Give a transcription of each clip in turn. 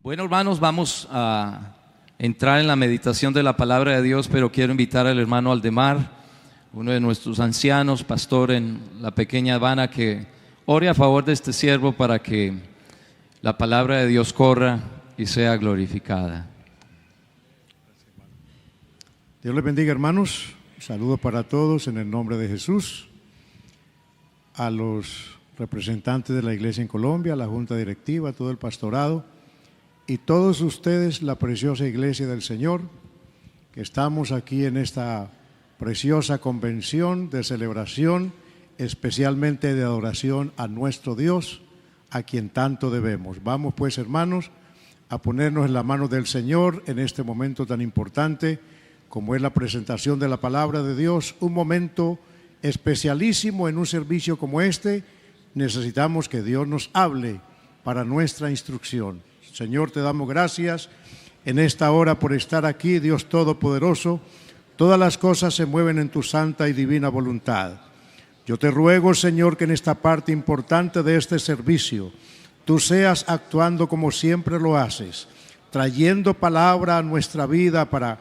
Bueno, hermanos, vamos a entrar en la meditación de la palabra de Dios, pero quiero invitar al hermano Aldemar, uno de nuestros ancianos, pastor en la pequeña Habana, que ore a favor de este siervo para que la palabra de Dios corra y sea glorificada. Dios les bendiga, hermanos. Saludos para todos en el nombre de Jesús. A los representantes de la iglesia en Colombia, a la junta directiva, a todo el pastorado y todos ustedes, la preciosa iglesia del Señor, que estamos aquí en esta preciosa convención de celebración, especialmente de adoración a nuestro Dios, a quien tanto debemos. Vamos pues, hermanos, a ponernos en la mano del Señor en este momento tan importante como es la presentación de la palabra de Dios, un momento especialísimo en un servicio como este. Necesitamos que Dios nos hable para nuestra instrucción. Señor, te damos gracias en esta hora por estar aquí, Dios Todopoderoso. Todas las cosas se mueven en tu santa y divina voluntad. Yo te ruego, Señor, que en esta parte importante de este servicio, tú seas actuando como siempre lo haces, trayendo palabra a nuestra vida para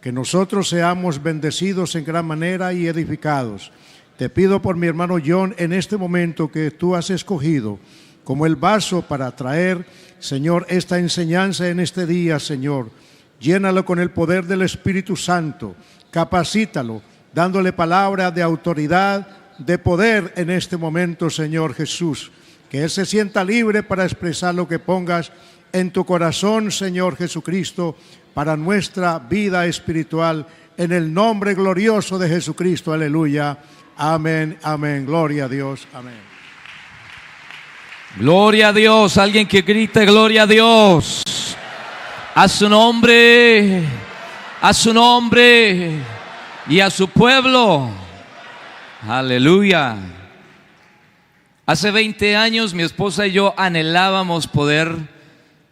que nosotros seamos bendecidos en gran manera y edificados. Te pido por mi hermano John en este momento que tú has escogido como el vaso para traer, Señor, esta enseñanza en este día, Señor. Llénalo con el poder del Espíritu Santo, capacítalo, dándole palabra de autoridad, de poder en este momento, Señor Jesús. Que Él se sienta libre para expresar lo que pongas en tu corazón, Señor Jesucristo, para nuestra vida espiritual, en el nombre glorioso de Jesucristo. Aleluya. Amén, amén. Gloria a Dios. Amén. Gloria a Dios. Alguien que grite gloria a Dios. A su nombre y a su pueblo. Aleluya. Hace 20 años mi esposa y yo anhelábamos poder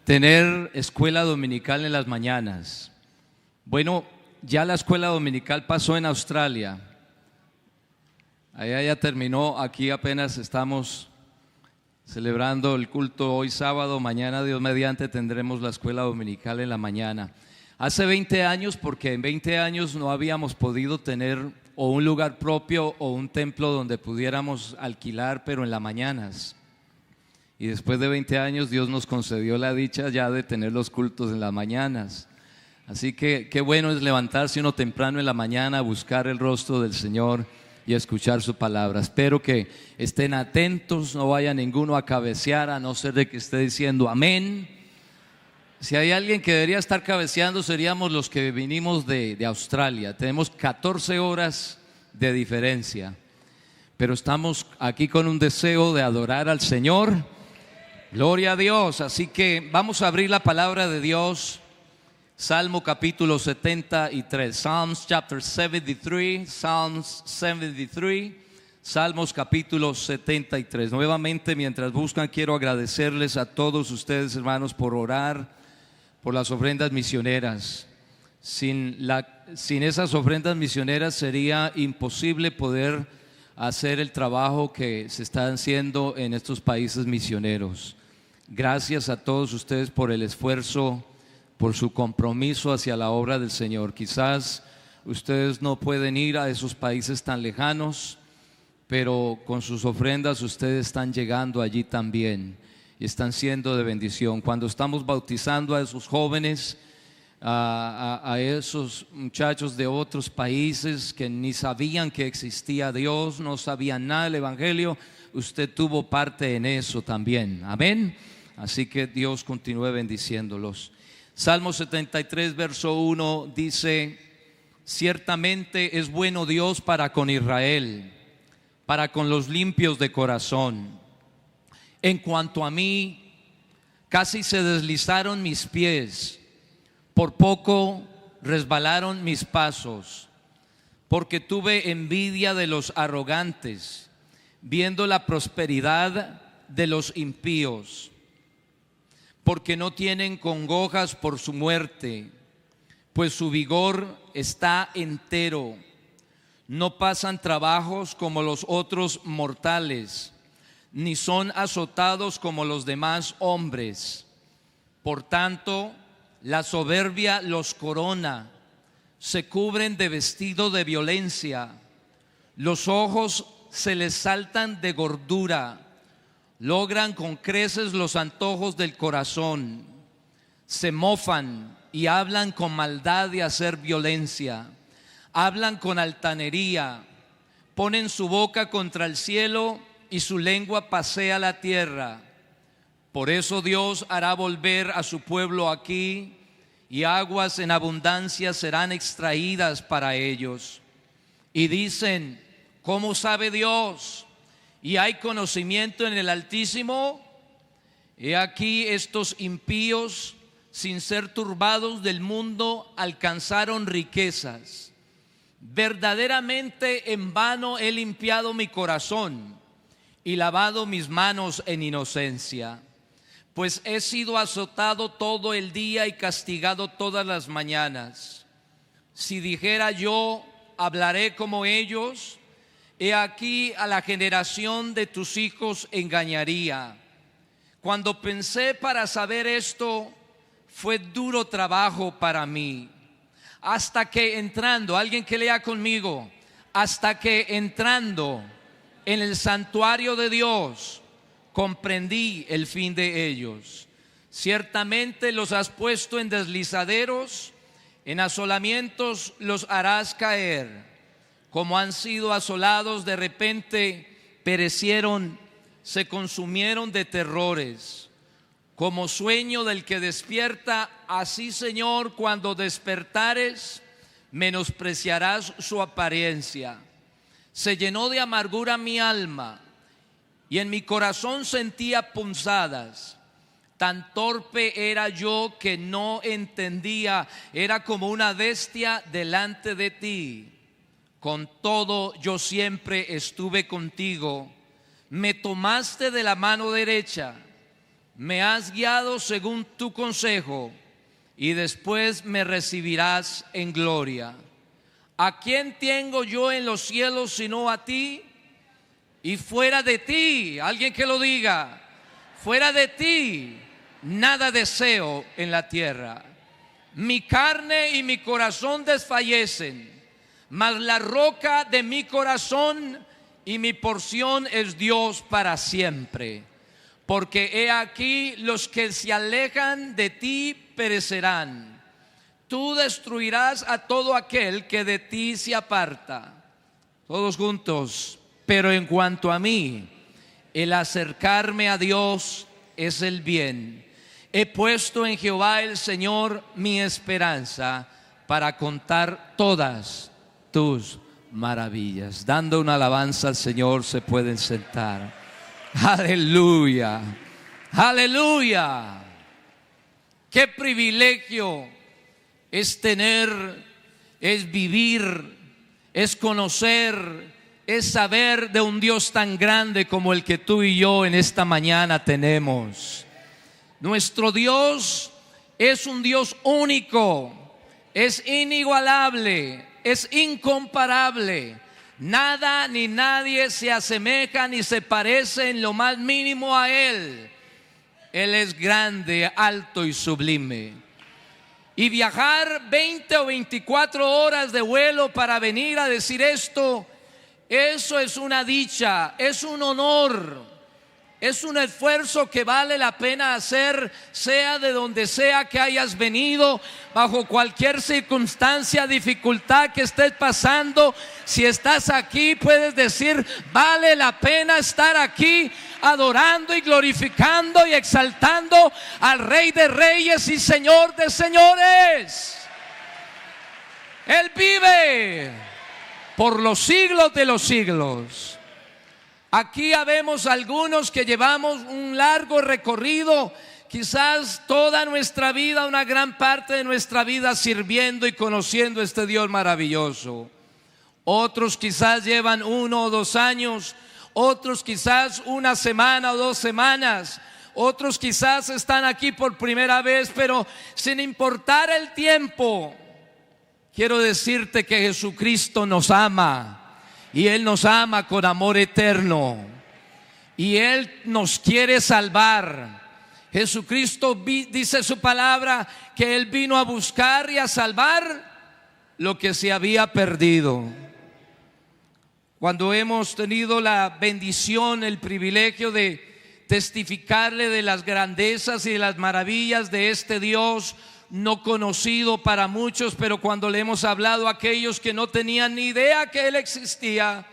tener escuela dominical en las mañanas. Bueno, ya la escuela dominical pasó en Australia. Allá ya terminó, aquí apenas estamos celebrando el culto hoy sábado. Mañana, Dios mediante, tendremos la escuela dominical en la mañana. Hace 20 años, porque en 20 años no habíamos podido tener o un lugar propio o un templo donde pudiéramos alquilar, pero en las mañanas. Y después de 20 años Dios nos concedió la dicha ya de tener los cultos en las mañanas. Así que qué bueno es levantarse uno temprano en la mañana, buscar el rostro del Señor y escuchar su palabra. Espero que estén atentos, no vaya ninguno a cabecear, a no ser de que esté diciendo amén. Si hay alguien que debería estar cabeceando, seríamos los que vinimos de Australia. Tenemos 14 horas de diferencia, pero estamos aquí con un deseo de adorar al Señor. Gloria a Dios. Así que vamos a abrir la palabra de Dios. Salmo capítulo 73, Psalms chapter 73, Psalms 73, Salmos capítulo 73. Nuevamente, mientras buscan, quiero agradecerles a todos ustedes, hermanos, por orar por las ofrendas misioneras. Sin esas ofrendas misioneras sería imposible poder hacer el trabajo que se está haciendo en estos países misioneros. Gracias a todos ustedes por el esfuerzo, por su compromiso hacia la obra del Señor. Quizás ustedes no pueden ir a esos países tan lejanos, pero con sus ofrendas ustedes están llegando allí también y están siendo de bendición. Cuando estamos bautizando a esos jóvenes, a esos muchachos de otros países que ni sabían que existía Dios, no sabían nada del Evangelio, usted tuvo parte en eso también. Amén. Así que Dios continúe bendiciéndolos. Salmo 73, verso 1 dice: ciertamente es bueno Dios para con Israel, para con los limpios de corazón. En cuanto a mí, casi se deslizaron mis pies, por poco resbalaron mis pasos, porque tuve envidia de los arrogantes, viendo la prosperidad de los impíos, porque no tienen congojas por su muerte, pues su vigor está entero. No pasan trabajos como los otros mortales, ni son azotados como los demás hombres. Por tanto, la soberbia los corona, se cubren de vestido de violencia, los ojos se les saltan de gordura, logran con creces los antojos del corazón, se mofan y hablan con maldad de hacer violencia, hablan con altanería, ponen su boca contra el cielo y su lengua pasea la tierra. Por eso Dios hará volver a su pueblo aquí, y aguas en abundancia serán extraídas para ellos. Y dicen: ¿cómo sabe Dios? ¿Y hay conocimiento en el Altísimo? He aquí, estos impíos, sin ser turbados del mundo, alcanzaron riquezas. Verdaderamente en vano he limpiado mi corazón y lavado mis manos en inocencia, pues he sido azotado todo el día y castigado todas las mañanas. Si dijera yo, hablaré como ellos, he aquí a la generación de tus hijos engañaría. Cuando pensé para saber esto, fue duro trabajo para mí. Hasta que entrando, alguien que lea conmigo, hasta que entrando en el santuario de Dios, comprendí el fin de ellos. Ciertamente los has puesto en deslizaderos, en asolamientos los harás caer. Como han sido asolados, de repente perecieron, se consumieron de terrores. Como sueño del que despierta, así, Señor, cuando despertares, menospreciarás su apariencia. Se llenó de amargura mi alma, y en mi corazón sentía punzadas. Tan torpe era yo que no entendía, era como una bestia delante de ti. Con todo yo siempre estuve contigo, me tomaste de la mano derecha, me has guiado según tu consejo, y después me recibirás en gloria. ¿A quién tengo yo en los cielos sino a ti? Y fuera de ti, alguien que lo diga, fuera de ti, nada deseo en la tierra. Mi carne y mi corazón desfallecen, mas la roca de mi corazón y mi porción es Dios para siempre. Porque he aquí, los que se alejan de ti perecerán. Tú destruirás a todo aquel que de ti se aparta. Todos juntos. Pero en cuanto a mí, el acercarme a Dios es el bien. He puesto en Jehová el Señor mi esperanza, para contar todas tus maravillas. Dando una alabanza al Señor, se pueden sentar. Aleluya, aleluya. Qué privilegio es tener, es vivir, es conocer, es saber de un Dios tan grande como el que tú y yo en esta mañana tenemos. Nuestro Dios es un Dios único, es inigualable, es incomparable. Nada ni nadie se asemeja ni se parece en lo más mínimo a Él. Él es grande, alto y sublime. Y viajar 20 o 24 horas de vuelo para venir a decir esto, eso es una dicha, es un honor, es un esfuerzo que vale la pena hacer, sea de donde sea que hayas venido, bajo cualquier circunstancia, dificultad que estés pasando. Si estás aquí, puedes decir: vale la pena estar aquí, adorando y glorificando y exaltando al Rey de Reyes y Señor de Señores. Él vive por los siglos de los siglos. Aquí habemos algunos que llevamos un largo recorrido, quizás toda nuestra vida, una gran parte de nuestra vida sirviendo y conociendo a este Dios maravilloso. Otros quizás llevan 1 o 2 años, otros quizás 1 semana o 2 semanas, otros quizás están aquí por primera vez, pero sin importar el tiempo, quiero decirte que Jesucristo nos ama. Y Él nos ama con amor eterno. Y Él nos quiere salvar. Jesucristo dice su palabra que Él vino a buscar y a salvar lo que se había perdido. Cuando hemos tenido la bendición, el privilegio de testificarle de las grandezas y de las maravillas de este Dios no conocido para muchos, pero cuando le hemos hablado a aquellos que no tenían ni idea que Él existía,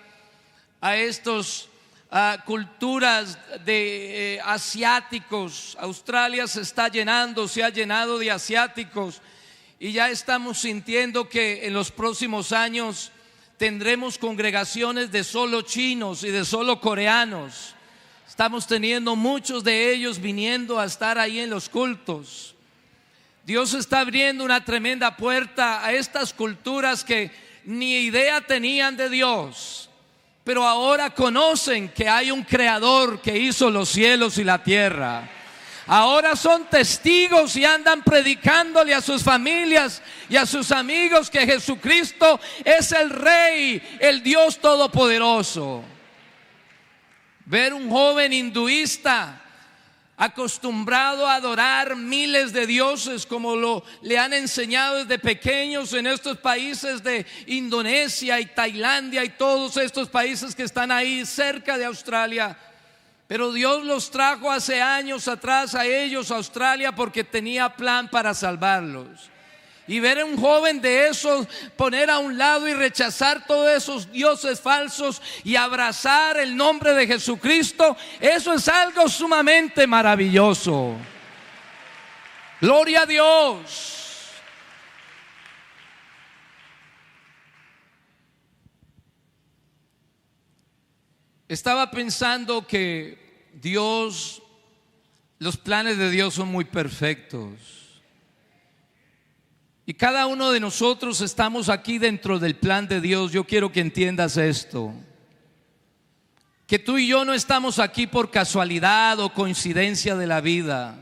a estos culturas de asiáticos, Australia se está llenando, se ha llenado de asiáticos, y ya estamos sintiendo que en los próximos años tendremos congregaciones de solo chinos y de solo coreanos. Estamos teniendo muchos de ellos viniendo a estar ahí en los cultos. Dios está abriendo una tremenda puerta a estas culturas que ni idea tenían de Dios, pero ahora conocen que hay un creador que hizo los cielos y la tierra. Ahora son testigos y andan predicándole a sus familias y a sus amigos que Jesucristo es el Rey, el Dios Todopoderoso. Ver un joven hinduista acostumbrado a adorar miles de dioses como le han enseñado desde pequeños en estos países de Indonesia y Tailandia y todos estos países que están ahí cerca de Australia. Pero Dios los trajo hace años atrás a ellos a Australia porque tenía plan para salvarlos. Y ver a un joven de esos poner a un lado y rechazar todos esos dioses falsos y abrazar el nombre de Jesucristo, eso es algo sumamente maravilloso. Gloria a Dios. Estaba pensando que Dios, los planes de Dios son muy perfectos. Y cada uno de nosotros estamos aquí dentro del plan de Dios. Yo quiero que entiendas esto: que tú y yo no estamos aquí por casualidad o coincidencia de la vida.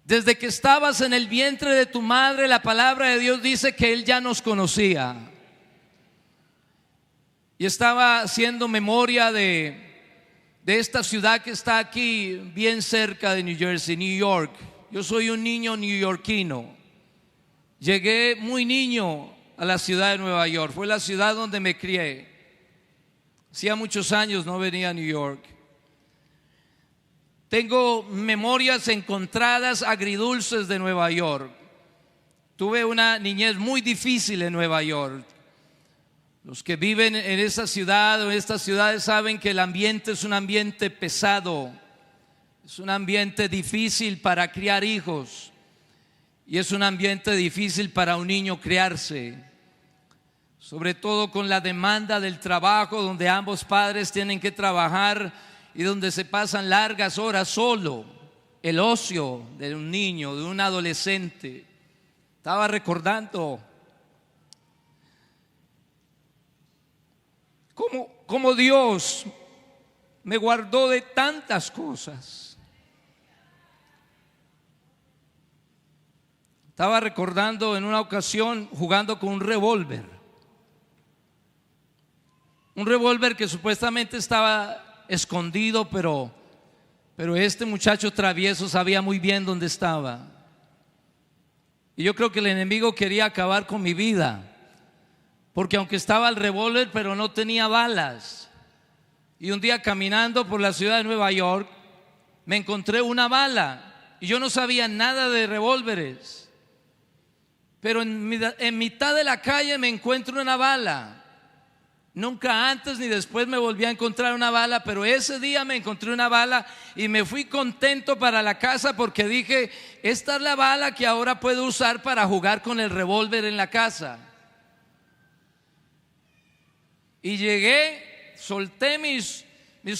Desde que estabas en el vientre de tu madre, la palabra de Dios dice que Él ya nos conocía. Y estaba haciendo memoria de esta ciudad que está aquí bien cerca de New Jersey, New York. Yo soy un niño neoyorquino. Llegué muy niño a la ciudad de Nueva York. Fue la ciudad donde me crié. Hacía muchos años no venía a New York. Tengo memorias encontradas, agridulces de Nueva York. Tuve una niñez muy difícil en Nueva York. Los que viven en esa ciudad o en estas ciudades saben que el ambiente es un ambiente pesado, es un ambiente difícil para criar hijos y es un ambiente difícil para un niño criarse, sobre todo con la demanda del trabajo, donde ambos padres tienen que trabajar y donde se pasan largas horas solo. El ocio de un niño, de un adolescente. Estaba recordando cómo Dios me guardó de tantas cosas. Estaba recordando en una ocasión jugando con un revólver. Un revólver que supuestamente estaba escondido, pero este muchacho travieso sabía muy bien dónde estaba. Y yo creo que el enemigo quería acabar con mi vida, porque aunque estaba el revólver, pero no tenía balas. Y un día caminando por la ciudad de Nueva York, me encontré una bala. Y yo no sabía nada de revólveres. Pero en mitad de la calle me encuentro una bala. Nunca antes ni después me volví a encontrar una bala, pero ese día me encontré una bala y me fui contento para la casa porque dije, esta es la bala que ahora puedo usar para jugar con el revólver en la casa. Y llegué, solté mis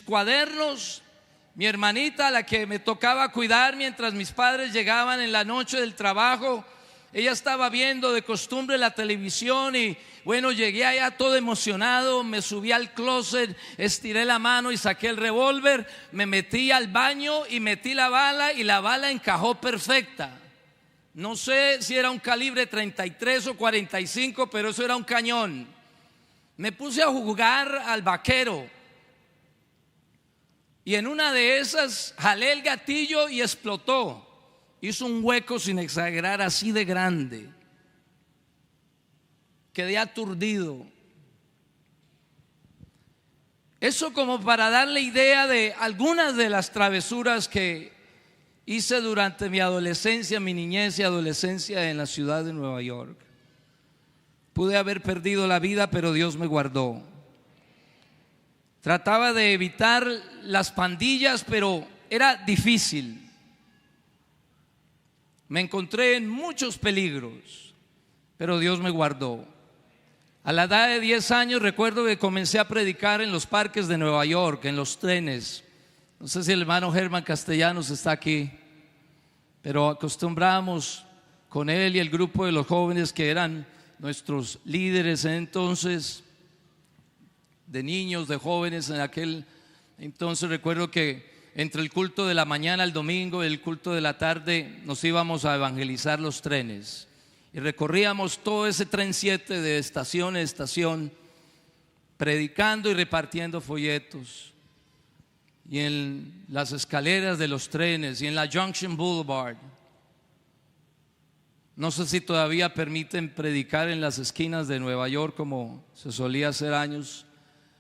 cuadernos. Mi hermanita, la que me tocaba cuidar mientras mis padres llegaban en la noche del trabajo, ella estaba viendo de costumbre la televisión y bueno, llegué allá todo emocionado, me subí al closet, estiré la mano y saqué el revólver, me metí al baño y metí la bala y la bala encajó perfecta. No sé si era un calibre 33 o 45, pero eso era un cañón. Me puse a jugar al vaquero Y en una de esas jalé el gatillo y explotó. Hizo un hueco, sin exagerar, así de grande. Quedé aturdido. Eso como para darle idea de algunas de las travesuras que hice durante mi adolescencia, mi niñez y adolescencia en la ciudad de Nueva York. Pude haber perdido la vida, pero Dios me guardó. Trataba de evitar las pandillas, pero era difícil. Me encontré en muchos peligros, pero Dios me guardó. A la edad de 10 años recuerdo que comencé a predicar en los parques de Nueva York, en los trenes. No sé si el hermano Germán Castellanos está aquí, pero acostumbramos con él y el grupo de los jóvenes que eran nuestros líderes entonces, de niños, de jóvenes en aquel entonces. Recuerdo que entre el culto de la mañana, el domingo, y el culto de la tarde nos íbamos a evangelizar los trenes y recorríamos todo ese tren 7 de estación a estación, predicando y repartiendo folletos. Y en las escaleras de los trenes y en la Junction Boulevard. No sé si todavía permiten predicar en las esquinas de Nueva York como se solía hacer años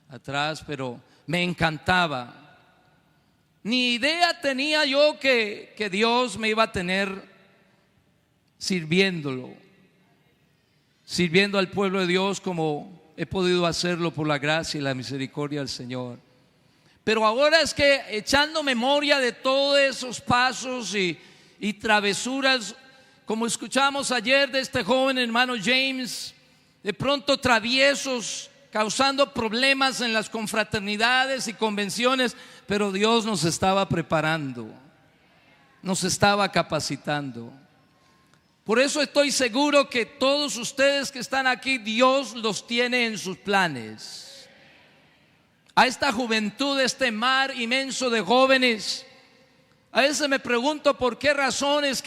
atrás, pero me encantaba. Ni idea tenía yo que Dios me iba a tener sirviendo al pueblo de Dios como he podido hacerlo por la gracia y la misericordia del Señor. Pero ahora es que echando memoria de todos esos pasos y travesuras, como escuchamos ayer de este joven hermano James, de pronto traviesos, causando problemas en las confraternidades y convenciones, pero Dios nos estaba preparando, nos estaba capacitando. Por eso estoy seguro que todos ustedes que están aquí, Dios los tiene en sus planes. A esta juventud, este mar inmenso de jóvenes, a veces me pregunto por qué razones,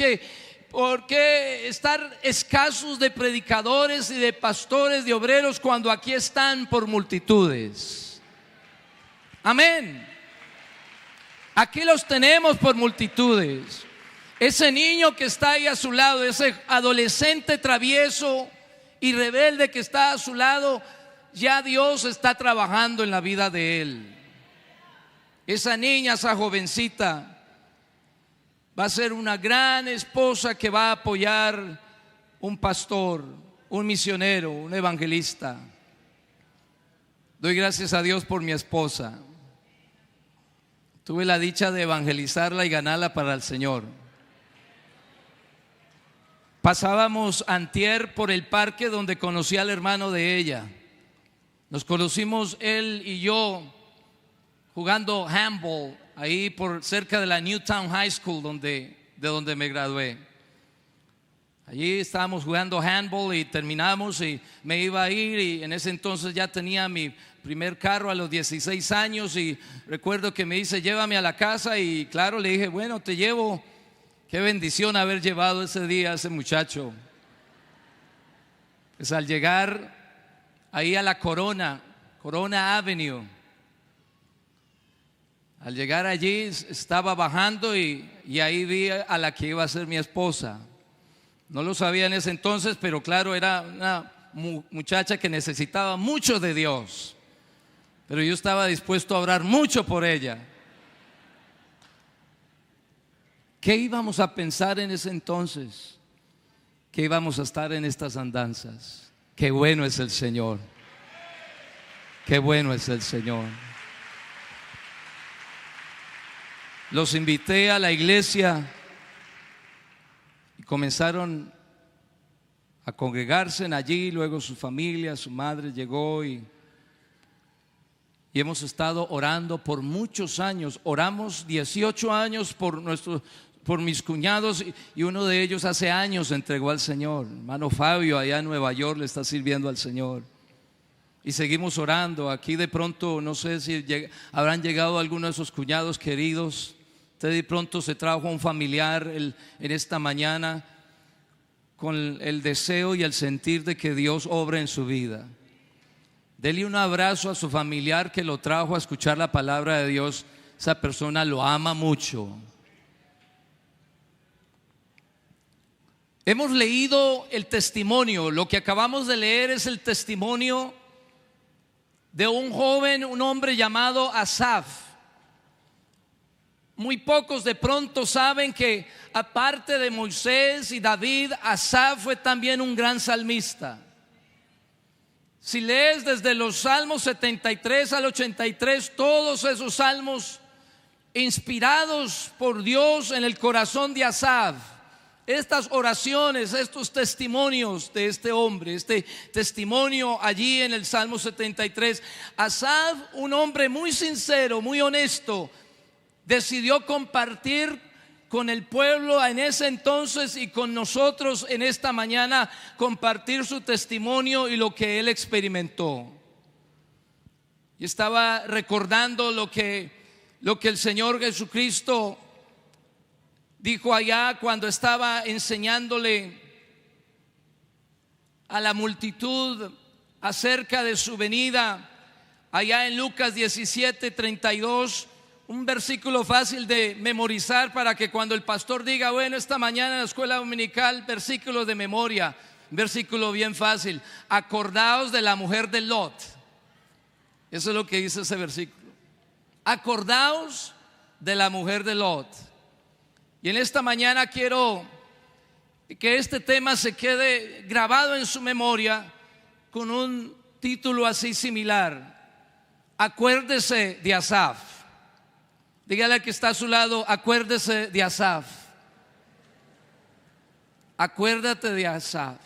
por qué estar escasos de predicadores y de pastores, de obreros, cuando aquí están por multitudes. Amén. Aquí los tenemos por multitudes. Ese niño que está ahí a su lado, ese adolescente travieso y rebelde que está a su lado, ya Dios está trabajando en la vida de él. Esa niña, esa jovencita, va a ser una gran esposa que va a apoyar un pastor, un misionero, un evangelista. Doy gracias a Dios por mi esposa. Tuve la dicha de evangelizarla y ganarla para el Señor. Pasábamos antier por el parque donde conocí al hermano de ella. Nos conocimos él y yo jugando handball ahí por cerca de la Newtown High School de donde me gradué. Allí estábamos jugando handball y terminamos y me iba a ir, y en ese entonces ya tenía mi primer carro a los 16 años, y recuerdo que me dice: llévame a la casa, y claro, le dije: bueno, te llevo. Qué bendición haber llevado ese día a ese muchacho. Pues al llegar ahí a la Corona Avenue, al llegar allí estaba bajando y ahí vi a la que iba a ser mi esposa. No lo sabía en ese entonces, pero claro, era una muchacha que necesitaba mucho de Dios, pero yo estaba dispuesto a orar mucho por ella. ¿Qué íbamos a pensar en ese entonces? ¿Qué íbamos a estar en estas andanzas? Qué bueno es el Señor. Qué bueno es el Señor. Los invité a la iglesia y comenzaron a congregarse allí. Luego su familia, su madre llegó y hemos estado orando por muchos años. Oramos 18 años por mis cuñados, y uno de ellos hace años entregó al Señor. Hermano Fabio allá en Nueva York le está sirviendo al Señor. Y seguimos orando. Aquí de pronto, no sé si habrán llegado algunos de esos cuñados queridos. Usted de pronto se trajo a un familiar en esta mañana con el deseo y el sentir de que Dios obra en su vida. Dele un abrazo a su familiar que lo trajo a escuchar la palabra de Dios. esa persona lo ama mucho. Hemos leído el testimonio. Lo que acabamos de leer es el testimonio de un joven, un hombre llamado Asaf. Muy pocos de pronto saben que aparte de Moisés y David, Asaf fue también un gran salmista. Si lees desde los Salmos 73 al 83, todos esos salmos inspirados por Dios en el corazón de Asaf, estas oraciones, estos testimonios de este hombre, este testimonio allí en el Salmo 73, Asaf, un hombre muy sincero, muy honesto, decidió compartir con el pueblo en ese entonces y con nosotros en esta mañana, compartir su testimonio y lo que él experimentó. Y estaba recordando lo que el Señor Jesucristo dijo allá cuando estaba enseñándole a la multitud acerca de su venida, allá en Lucas 17:32. Un versículo fácil de memorizar para que cuando el pastor diga, bueno, esta mañana en la escuela dominical, versículos de memoria, un versículo bien fácil: acordaos de la mujer de Lot. Eso es lo que dice ese versículo. Acordaos de la mujer de Lot. Y en esta mañana quiero que este tema se quede grabado en su memoria con un título así similar: acuérdese de Asaf. Dígale al que está a su lado, acuérdese de Asaf. Acuérdate de Asaf.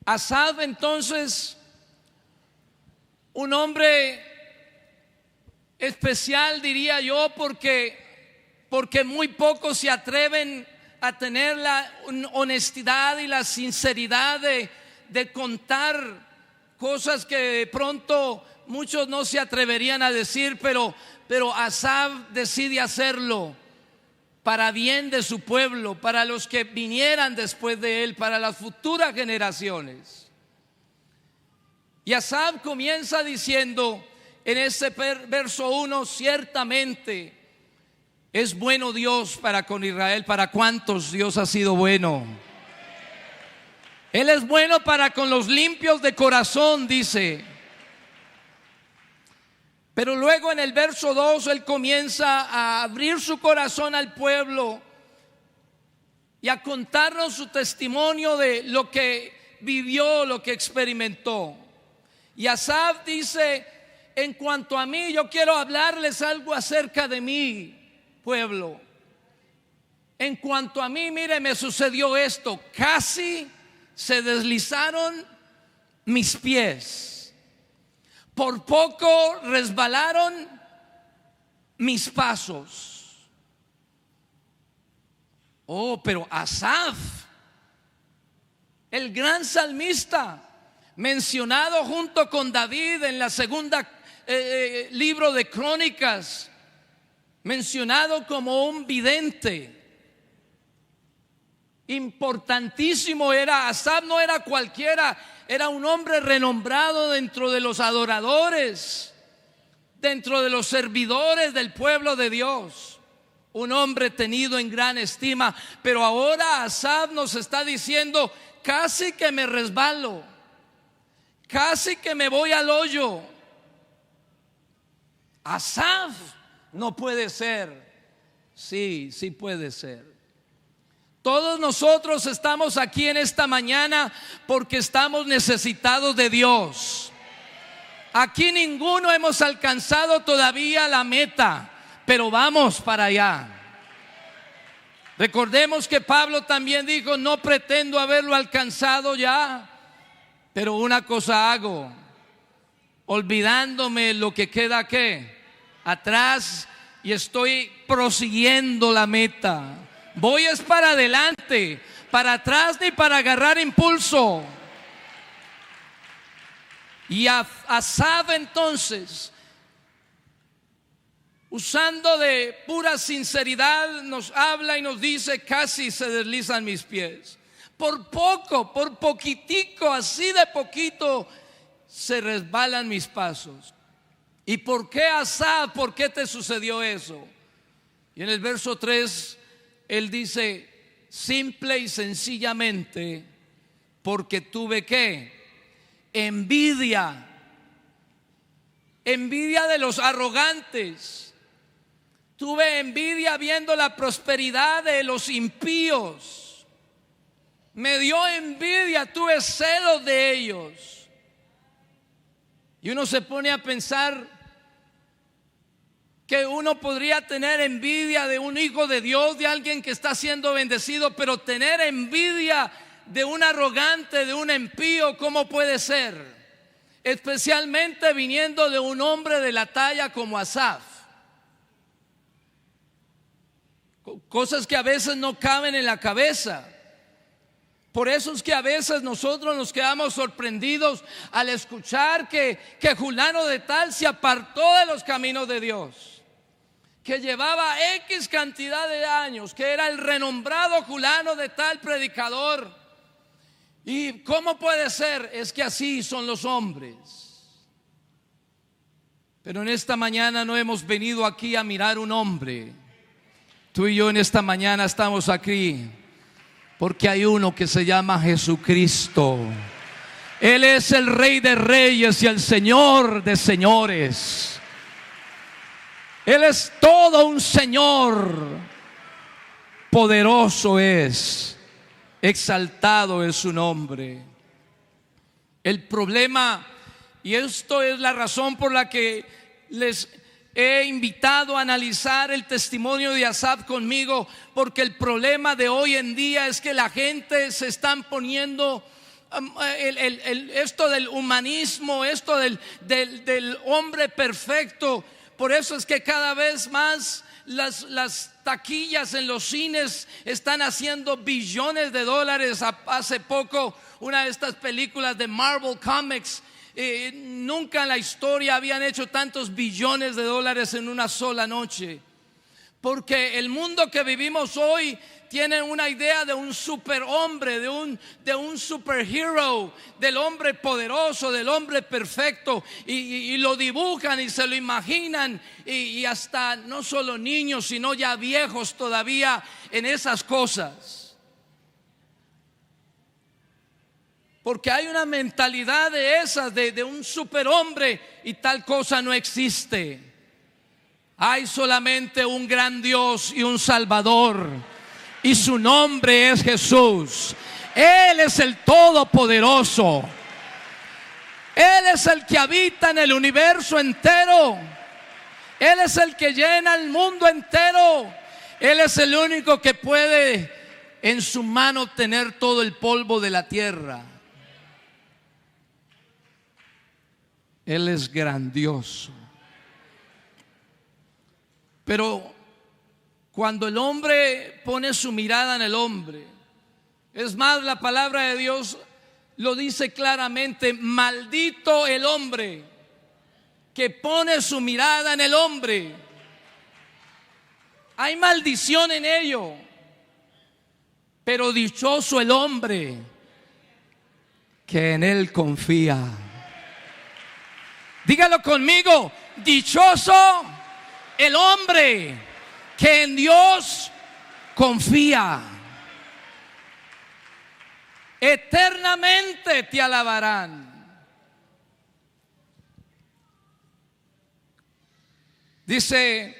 Asaf, entonces, un hombre especial, diría yo, porque muy pocos se atreven a tener la honestidad y la sinceridad de contar cosas que de pronto muchos no se atreverían a decir, pero Asaf decide hacerlo para bien de su pueblo, para los que vinieran después de él, para las futuras generaciones. Y Asaf comienza diciendo en ese verso 1: ciertamente es bueno Dios para con Israel. ¿Para cuántos Dios ha sido bueno? Él es bueno para con los limpios de corazón, dice. Pero luego en el verso 2 él comienza a abrir su corazón al pueblo y a contarnos su testimonio de lo que vivió, lo que experimentó. Y Asaf dice: en cuanto a mí, yo quiero hablarles algo acerca de mí, pueblo. En cuanto a mí, mire, me sucedió esto: casi se deslizaron mis pies. Por poco resbalaron mis pasos. Oh, pero Asaf, el gran salmista, mencionado junto con David en la segunda libro de Crónicas, mencionado como un vidente, importantísimo era. Asaf no era cualquiera, era un hombre renombrado dentro de los adoradores, dentro de los servidores del pueblo de Dios, un hombre tenido en gran estima. Pero ahora Asaf nos está diciendo: casi que me resbalo, casi que me voy al hoyo. Asaf, no puede ser. Sí, sí puede ser. Todos nosotros estamos aquí en esta mañana porque estamos necesitados de Dios. Aquí ninguno hemos alcanzado todavía la meta, pero vamos para allá. Recordemos que Pablo también dijo: no pretendo haberlo alcanzado ya, pero una cosa hago, olvidándome lo que queda atrás, y estoy prosiguiendo la meta. Voy es para adelante, para atrás ni para agarrar impulso. Y Asaf entonces, usando de pura sinceridad, nos habla y nos dice: casi se deslizan mis pies. Por poco, por poquitico, así de poquito, se resbalan mis pasos. ¿Y por qué, Asaf? ¿Por qué te sucedió eso? Y en el verso 3 él dice: simple y sencillamente porque tuve ¿qué? Envidia. Envidia de los arrogantes. Tuve envidia viendo la prosperidad de los impíos. Me dio envidia, tuve celos de ellos. Y uno se pone a pensar que uno podría tener envidia de un hijo de Dios, de alguien que está siendo bendecido, pero tener envidia de un arrogante, de un impío, ¿cómo puede ser? Especialmente viniendo de un hombre de la talla como Asaf. Cosas que a veces no caben en la cabeza. Por eso es que a veces nosotros nos quedamos sorprendidos al escuchar que fulano de tal se apartó de los caminos de Dios, que llevaba X cantidad de años, que era el renombrado fulano de tal predicador. ¿Y cómo puede ser? Es que así son los hombres. Pero en esta mañana no hemos venido aquí a mirar un hombre. Tú y yo en esta mañana estamos aquí porque hay uno que se llama Jesucristo. Él es el Rey de Reyes y el Señor de Señores. Él es todo un Señor. Poderoso es, exaltado es su nombre. El problema, y esto es la razón por la que les he invitado a analizar el testimonio de Asaf conmigo, porque el problema de hoy en día es que la gente se están poniendo esto del humanismo, esto del hombre perfecto. Por eso es que cada vez más las taquillas en los cines están haciendo billones de dólares. Hace poco una de estas películas de Marvel Comics, nunca en la historia habían hecho tantos billones de dólares en una sola noche. Porque el mundo que vivimos hoy tiene una idea de un superhombre, de un superhero, del hombre poderoso, del hombre perfecto, y lo dibujan y se lo imaginan, y hasta no solo niños sino ya viejos todavía en esas cosas. Porque hay una mentalidad de esas, de un superhombre, y tal cosa no existe. Hay solamente un gran Dios y un Salvador, y su nombre es Jesús. Él es el Todopoderoso. Él es el que habita en el universo entero. Él es el que llena el mundo entero. Él es el único que puede en su mano tener todo el polvo de la tierra. Él es grandioso. Pero cuando el hombre pone su mirada en el hombre, es más, la palabra de Dios lo dice claramente: maldito el hombre que pone su mirada en el hombre. Hay maldición en ello. Pero dichoso el hombre que en él confía. Dígalo conmigo: dichoso el hombre que en Dios confía. Eternamente te alabarán. Dice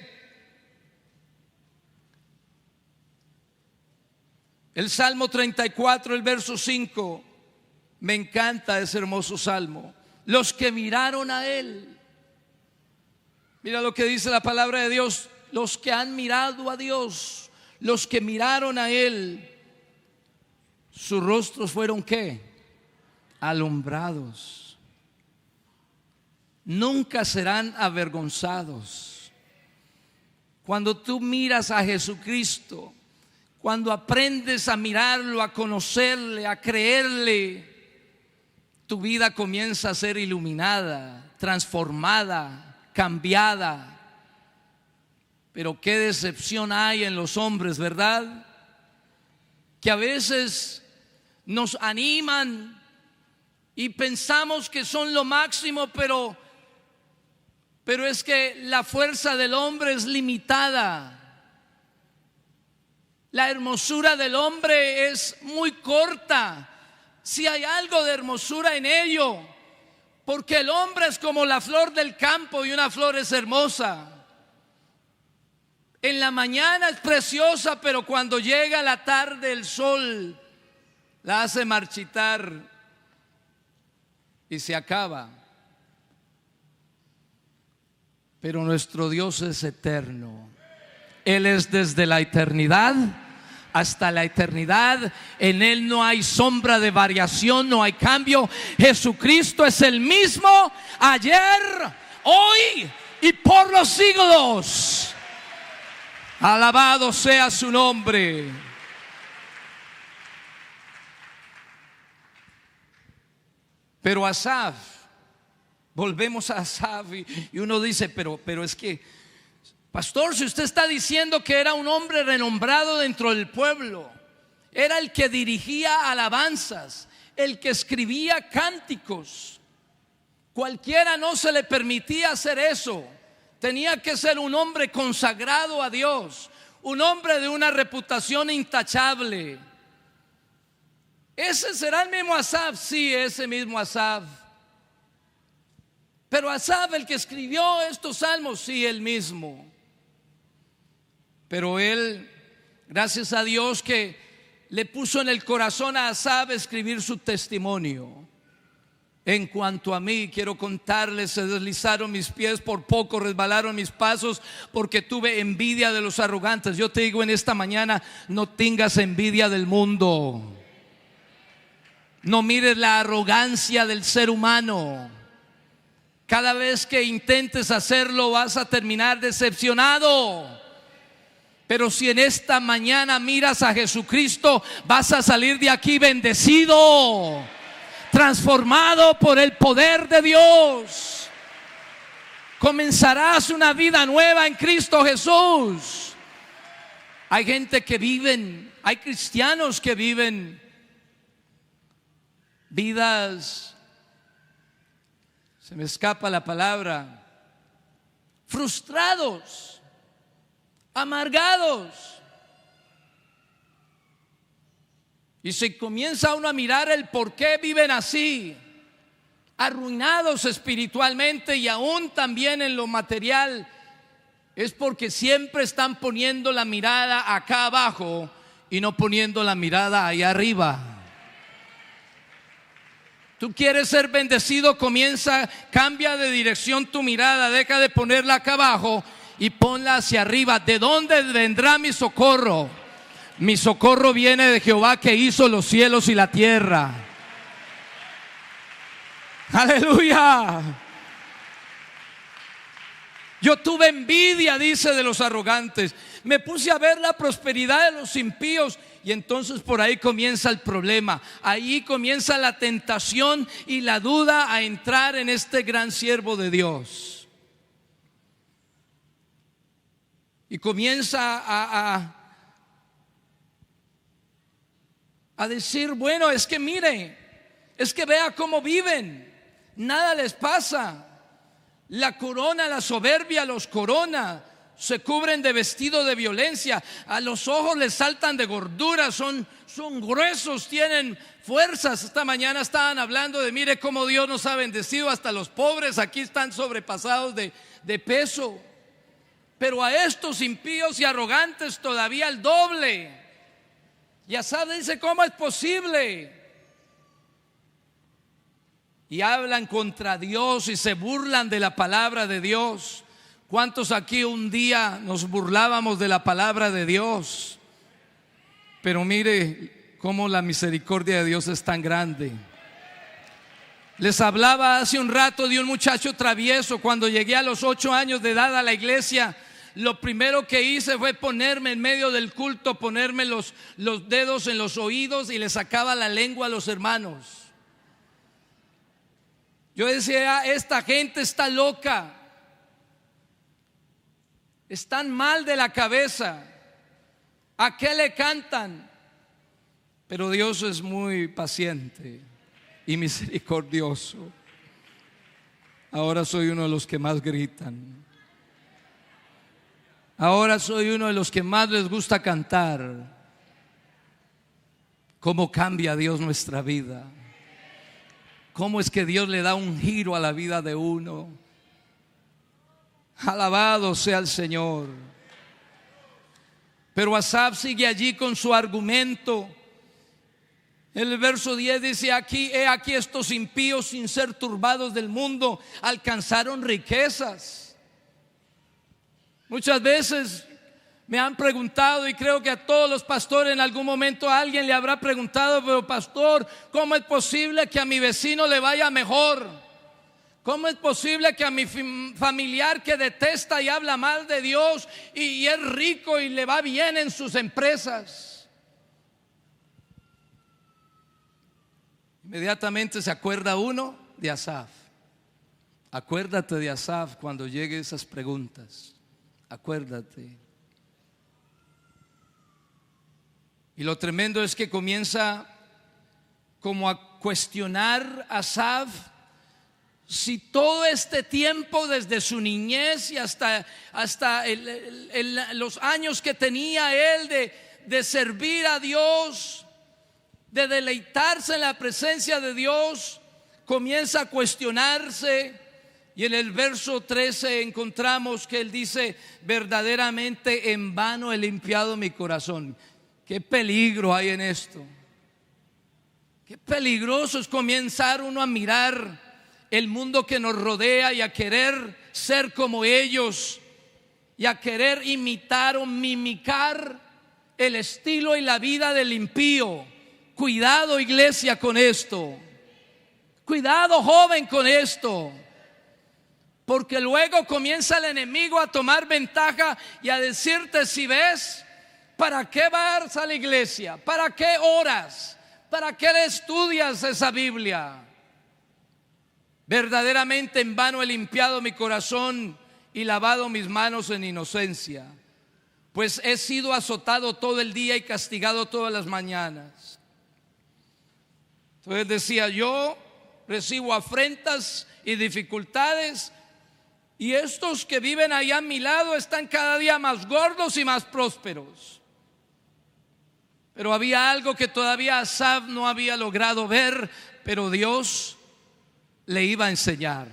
el Salmo 34, el verso 5. Me encanta ese hermoso salmo. Los que miraron a Él. Mira lo que dice la palabra de Dios: los que han mirado a Dios, los que miraron a Él, sus rostros fueron ¿qué? Alumbrados. Nunca serán avergonzados. Cuando tú miras a Jesucristo, cuando aprendes a mirarlo, a conocerle, a creerle, tu vida comienza a ser iluminada, transformada, cambiada. Pero qué decepción hay en los hombres, ¿verdad? Que a veces nos animan y pensamos que son lo máximo, pero Pero es que la fuerza del hombre es limitada. La hermosura del hombre es muy corta, si hay algo de hermosura en ello, porque el hombre es como la flor del campo y una flor es hermosa. En la mañana es preciosa, pero cuando llega la tarde el sol la hace marchitar y se acaba. Pero nuestro Dios es eterno. Él es desde la eternidad hasta la eternidad. En Él no hay sombra de variación, no hay cambio. Jesucristo es el mismo ayer, hoy y por los siglos. Alabado sea su nombre. Pero Asaf, volvemos a Asaf y uno dice, pero es que, pastor, si usted está diciendo que era un hombre renombrado dentro del pueblo, era el que dirigía alabanzas, el que escribía cánticos, cualquiera no se le permitía hacer eso. Tenía que ser un hombre consagrado a Dios, un hombre de una reputación intachable. ¿Ese será el mismo Asaf? Sí, ese mismo Asaf. Pero Asaf, el que escribió estos salmos, sí, el mismo. Pero él, gracias a Dios que le puso en el corazón a Asaf escribir su testimonio. En cuanto a mí, quiero contarles, se deslizaron mis pies, por poco resbalaron mis pasos, porque tuve envidia de los arrogantes. Yo te digo en esta mañana, no tengas envidia del mundo. No mires la arrogancia del ser humano. Cada vez que intentes hacerlo vas a terminar decepcionado. Pero si en esta mañana miras a Jesucristo, vas a salir de aquí bendecido, transformado por el poder de Dios. Comenzarás una vida nueva en Cristo Jesús. Hay gente que viven, hay cristianos que viven vidas, se me escapa la palabra, frustrados, amargados. Y se comienza uno a mirar el por qué viven así, arruinados espiritualmente y aún también en lo material. Es porque siempre están poniendo la mirada acá abajo y no poniendo la mirada ahí arriba. Tú quieres ser bendecido, cambia de dirección tu mirada, deja de ponerla acá abajo y ponla hacia arriba. ¿De dónde vendrá mi socorro? Mi socorro viene de Jehová, que hizo los cielos y la tierra. Aleluya. Yo tuve envidia, dice, de los arrogantes. Me puse a ver la prosperidad de los impíos. Y entonces por ahí comienza el problema. Ahí comienza la tentación y la duda a entrar en este gran siervo de Dios. Y comienza a decir, bueno, es que mire, es que vea cómo viven, nada les pasa. La corona, la soberbia los corona. Se cubren de vestido de violencia, a los ojos les saltan de gordura, son gruesos, tienen fuerzas. Esta mañana estaban hablando de, mire cómo Dios nos ha bendecido, hasta los pobres aquí están sobrepasados de peso. Pero a estos impíos y arrogantes todavía el doble. Y Asaf dice, ¿cómo es posible? Y hablan contra Dios y se burlan de la palabra de Dios. ¿Cuántos aquí un día nos burlábamos de la palabra de Dios? Pero mire cómo la misericordia de Dios es tan grande. Les hablaba hace un rato de un muchacho travieso. Cuando llegué a los 8 años de edad a la iglesia, lo primero que hice fue ponerme en medio del culto, ponerme los dedos en los oídos y le sacaba la lengua a los hermanos. Yo decía, esta gente está loca, están mal de la cabeza, ¿a qué le cantan? Pero Dios es muy paciente y misericordioso. ahora soy uno de los que más gritan. Ahora soy uno de los que más les gusta cantar. ¿Cómo cambia Dios nuestra vida? ¿Cómo es que Dios le da un giro a la vida de uno? Alabado sea el Señor. Pero Asaf sigue allí con su argumento. El verso 10 dice: he aquí estos impíos, sin ser turbados del mundo, alcanzaron riquezas. Muchas veces me han preguntado, y creo que a todos los pastores en algún momento alguien le habrá preguntado: pero pastor, ¿cómo es posible que a mi vecino le vaya mejor? ¿Cómo es posible que a mi familiar que detesta y habla mal de Dios y es rico y le va bien en sus empresas? Inmediatamente se acuerda uno de Asaf. Acuérdate de Asaf cuando lleguen esas preguntas. Acuérdate. Y lo tremendo es que comienza como a cuestionar a Asaf si todo este tiempo, desde su niñez y hasta los años que tenía él de servir a Dios, de deleitarse en la presencia de Dios, comienza a cuestionarse. Y en el verso 13 encontramos que él dice: verdaderamente en vano he limpiado mi corazón. Qué peligro hay en esto. Qué peligroso es comenzar uno a mirar el mundo que nos rodea y a querer ser como ellos y a querer imitar o mimicar el estilo y la vida del impío. Cuidado, iglesia, con esto. Cuidado, joven, con esto. Porque luego comienza el enemigo a tomar ventaja y a decirte: si ves, ¿para qué vas a la iglesia? ¿Para qué oras? ¿Para qué estudias esa Biblia? Verdaderamente en vano he limpiado mi corazón y lavado mis manos en inocencia, pues he sido azotado todo el día y castigado todas las mañanas. Entonces decía: yo recibo afrentas y dificultades, y estos que viven allá a mi lado están cada día más gordos y más prósperos. Pero había algo que todavía Asaf no había logrado ver, pero Dios le iba a enseñar.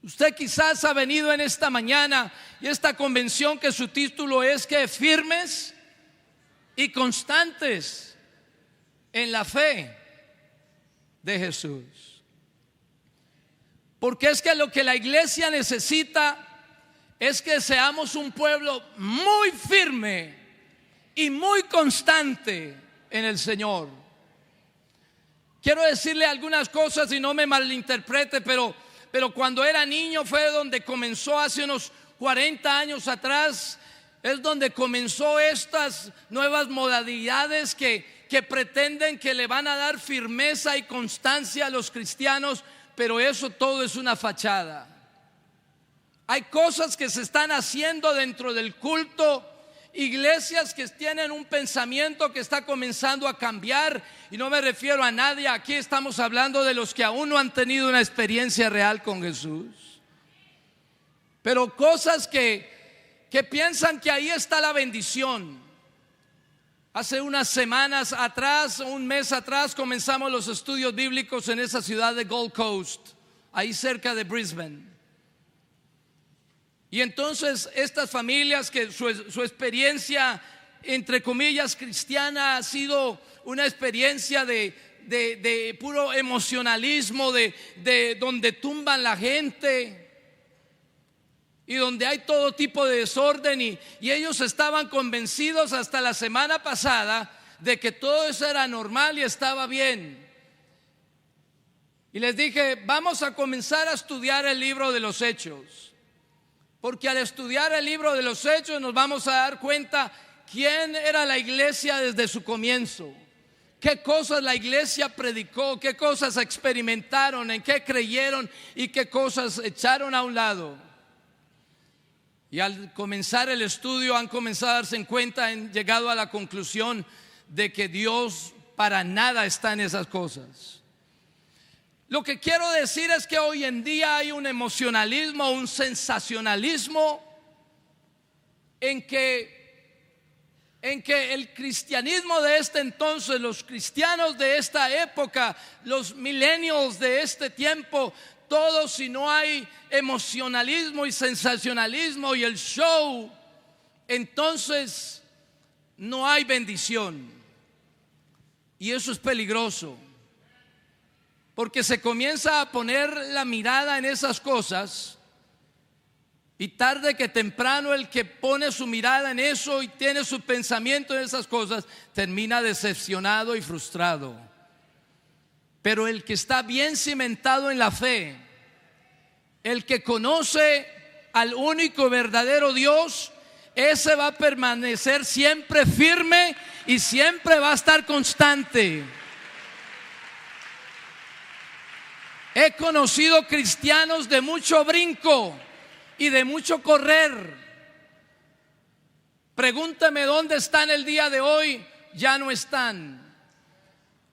Usted quizás ha venido en esta mañana y esta convención, que su título es que firmes y constantes en la fe de Jesús. Porque es que lo que la iglesia necesita es que seamos un pueblo muy firme y muy constante en el Señor. Quiero decirle algunas cosas y no me malinterprete, pero cuando era niño fue donde comenzó, hace unos 40 años atrás, es donde comenzó estas nuevas modalidades que pretenden que le van a dar firmeza y constancia a los cristianos, pero eso todo es una fachada. Hay cosas que se están haciendo dentro del culto, iglesias que tienen un pensamiento que está comenzando a cambiar, y no me refiero a nadie, aquí estamos hablando de los que aún no han tenido una experiencia real con Jesús, pero cosas que piensan que ahí está la bendición. Hace unas semanas atrás, un mes atrás, comenzamos los estudios bíblicos en esa ciudad de Gold Coast, ahí cerca de Brisbane. Y entonces estas familias que su experiencia, entre comillas, cristiana, ha sido una experiencia de puro emocionalismo, de donde tumban la gente y donde hay todo tipo de desorden, y ellos estaban convencidos hasta la semana pasada de que todo eso era normal y estaba bien. Y les dije: vamos a comenzar a estudiar el libro de los Hechos, porque al estudiar el libro de los Hechos nos vamos a dar cuenta quién era la iglesia desde su comienzo, qué cosas la iglesia predicó, qué cosas experimentaron, en qué creyeron y qué cosas echaron a un lado. Y al comenzar el estudio han comenzado a darse cuenta, han llegado a la conclusión de que Dios para nada está en esas cosas. Lo que quiero decir es que hoy en día hay un emocionalismo, un sensacionalismo en que el cristianismo de este entonces, los cristianos de esta época, los millennials de este tiempo, todos, si no hay emocionalismo y sensacionalismo y el show, entonces no hay bendición. Y eso es peligroso, porque se comienza a poner la mirada en esas cosas, y tarde que temprano el que pone su mirada en eso y tiene su pensamiento en esas cosas termina decepcionado y frustrado. Pero el que está bien cimentado en la fe, el que conoce al único verdadero Dios, ese va a permanecer siempre firme y siempre va a estar constante. He conocido cristianos de mucho brinco y de mucho correr. Pregúntame dónde están el día de hoy, ya no están.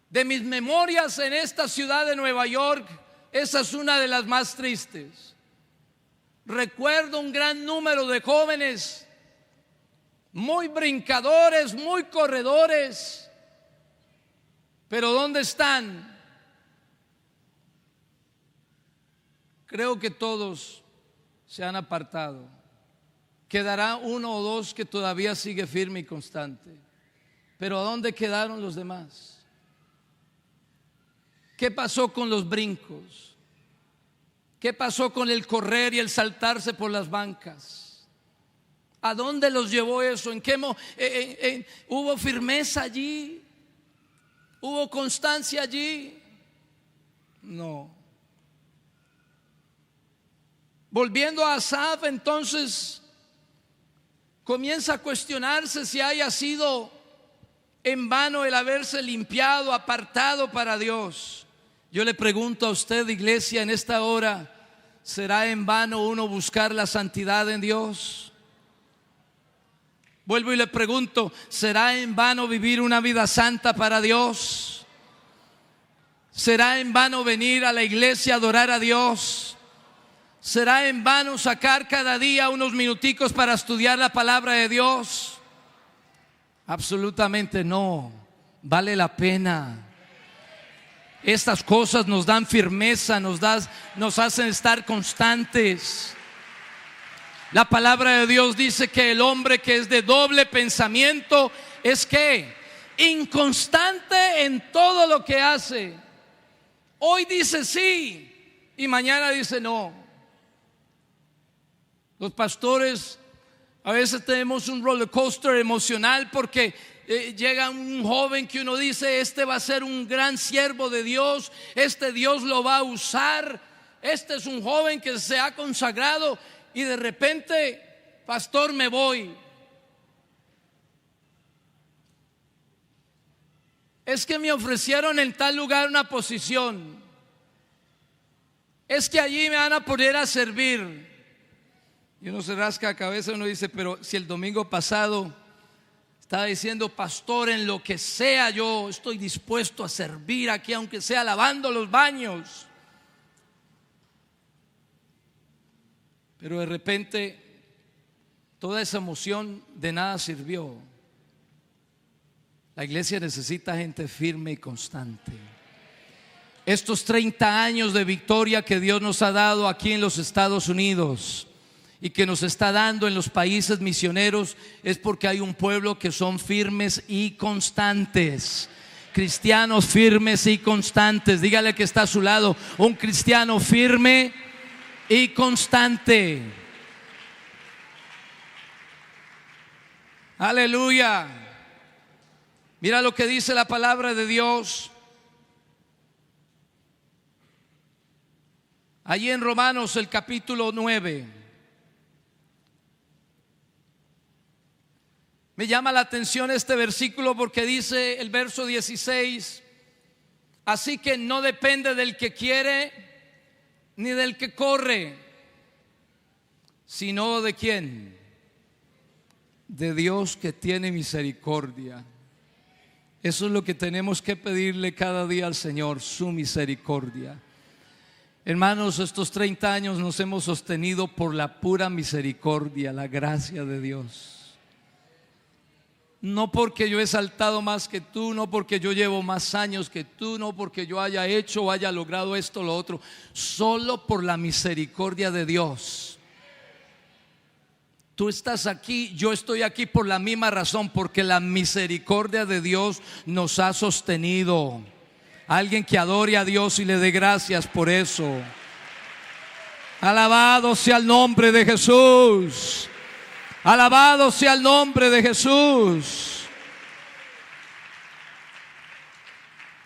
De mis memorias en esta ciudad de Nueva York, esa es una de las más tristes. Recuerdo un gran número de jóvenes muy brincadores, muy corredores, pero ¿dónde están? Creo que todos se han apartado. Quedará uno o dos que todavía sigue firme y constante. Pero ¿a dónde quedaron los demás? ¿Qué pasó con los brincos? ¿Qué pasó con el correr y el saltarse por las bancas? ¿A dónde los llevó eso? ¿En qué hubo firmeza allí? ¿Hubo constancia allí? No. Volviendo a Asaf, entonces comienza a cuestionarse si haya sido en vano el haberse limpiado, apartado para Dios. Yo le pregunto a usted, iglesia, en esta hora, ¿será en vano uno buscar la santidad en Dios? Vuelvo y le pregunto, ¿será en vano vivir una vida santa para Dios? ¿Será en vano venir a la iglesia a adorar a Dios? ¿Será en vano sacar cada día unos minuticos para estudiar la palabra de Dios? Absolutamente no. Vale la pena. Estas cosas nos dan firmeza, nos hacen estar constantes. La palabra de Dios dice que el hombre que es de doble pensamiento es que inconstante en todo lo que hace. Hoy dice sí y mañana dice no. Los pastores a veces tenemos un roller coaster emocional porque llega un joven que uno dice, este va a ser un gran siervo de Dios, este Dios lo va a usar, este es un joven que se ha consagrado, y de repente, pastor, me voy. Es que me ofrecieron en tal lugar una posición, es que allí me van a poner a servir. Y uno se rasca la cabeza y uno dice, pero si el domingo pasado estaba diciendo, pastor, en lo que sea yo estoy dispuesto a servir aquí, aunque sea lavando los baños. Pero de repente toda esa emoción de nada sirvió. La iglesia necesita gente firme y constante. Estos 30 años de victoria que Dios nos ha dado aquí en los Estados Unidos y que nos está dando en los países misioneros es porque hay un pueblo que son firmes y constantes. Cristianos firmes y constantes. Dígale que está a su lado, un cristiano firme y constante. Aleluya. Mira lo que dice la palabra de Dios allí en Romanos, el capítulo 9. Me llama la atención este versículo porque dice el verso 16: así que no depende del que quiere ni del que corre, sino de quién, de Dios que tiene misericordia. Eso es lo que tenemos que pedirle cada día al Señor, su misericordia. Hermanos, estos 30 años nos hemos sostenido por la pura misericordia, la gracia de Dios. No porque yo he saltado más que tú, no porque yo llevo más años que tú, no porque yo haya hecho o haya logrado esto o lo otro, solo por la misericordia de Dios. Tú estás aquí, yo estoy aquí por la misma razón, porque la misericordia de Dios nos ha sostenido. Alguien que adore a Dios y le dé gracias por eso. Alabado sea el nombre de Jesús. Alabado sea el nombre de Jesús.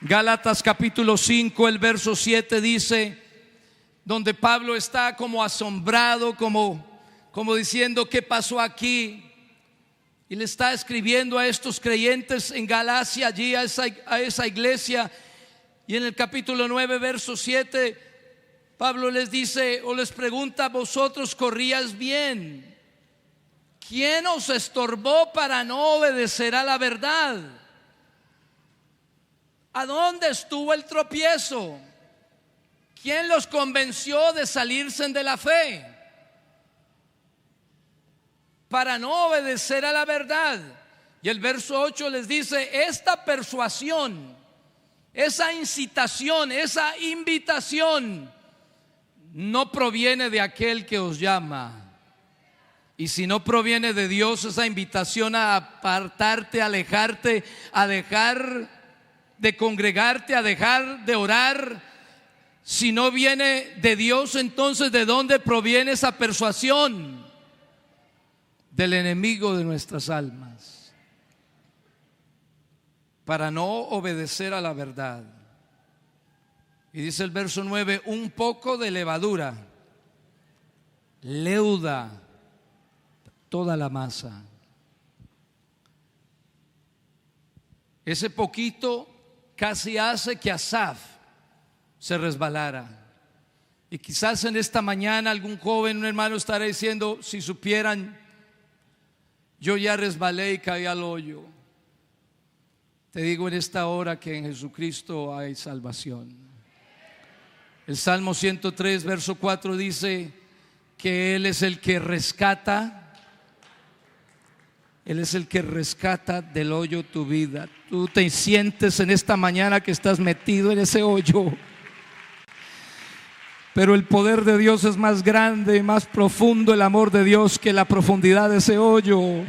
Gálatas capítulo 5, el verso 7 dice, donde Pablo está como asombrado, como diciendo, ¿qué pasó aquí? Y le está escribiendo a estos creyentes en Galacia, allí a esa iglesia. Y en el capítulo 9, verso 7, Pablo les dice o les pregunta: vosotros corríais bien. ¿Quién os estorbó para no obedecer a la verdad? ¿A dónde estuvo el tropiezo? ¿Quién los convenció de salirse de la fe para no obedecer a la verdad? Y el verso 8 les dice: esta persuasión, esa incitación, esa invitación no proviene de aquel que os llama. Y si no proviene de Dios, esa invitación a apartarte, a alejarte, a dejar de congregarte, a dejar de orar, si no viene de Dios, entonces ¿de dónde proviene esa persuasión? Del enemigo de nuestras almas, para no obedecer a la verdad. Y dice el verso 9: un poco de levadura leuda toda la masa. Ese poquito casi hace que Asaf se resbalara. Y quizás en esta mañana algún joven, un hermano estará diciendo: si supieran, yo ya resbalé y caí al hoyo. Te digo en esta hora que en Jesucristo hay salvación. El Salmo 103, verso 4 dice que Él es el que rescata. Él es el que rescata del hoyo tu vida. Tú te sientes en esta mañana que estás metido en ese hoyo, pero el poder de Dios es más grande y más profundo, el amor de Dios, que la profundidad de ese hoyo.